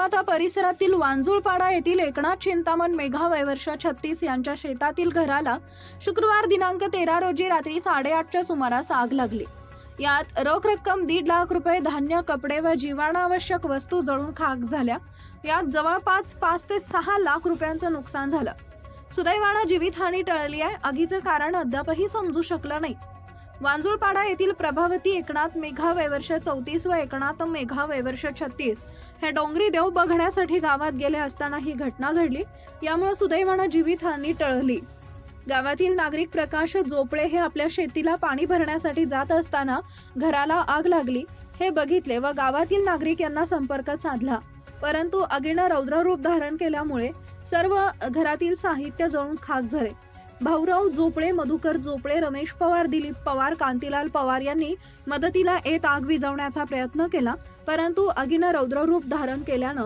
राजमाता परिसरातील वांजुळपाडा येथील एकनाथ चिंतामण मेघा वयवर्ष 36 यांच्या शेतातील घराला शुक्रवार दिनांक 13 रोजी रात्री 8:30च्या सुमारास आग लागली। यात रोख रक्कम 1.5 लाख रुपये, धान्य, कपडे व जीवनावश्यक वस्तू जळून खाक झाल्या। यात जवळपास 5 ते 6 लाख रुपयांचं नुकसान झालं। सुदैवाने जीवितहानी टळली आहे। आगीचं कारण अद्यापही समजू शकलं नाही। वांजुळपाडा येथील प्रभावती एकनाथ मेघा वयवर्ष 34 व एकनाथ मेघा वयवर्ष 36 हे डोंगरी देव बघण्यासाठी गावात गेले असताना ही घटना घडली। यामुळे सुदैवाने जीवितहानी टळली। गावातील नागरिक प्रकाश जोपळे हे आपल्या शेतीला पाणी भरण्यासाठी जात असताना घराला आग लागली हे बघितले व गावातील नागरिक यांना संपर्क साधला, परंतु आगीने रौद्र रूप धारण केल्यामुळे सर्व घरातील साहित्य जळून खाक झाले। भाऊराव जोपळे, मधुकर जोपळे, रमेश पवार, दिलीप पवार, कांतीलाल पवार यांनी मदतीला येत आग विझवण्याचा प्रयत्न केला, परंतु आगीने रौद्र रूप धारण केल्याने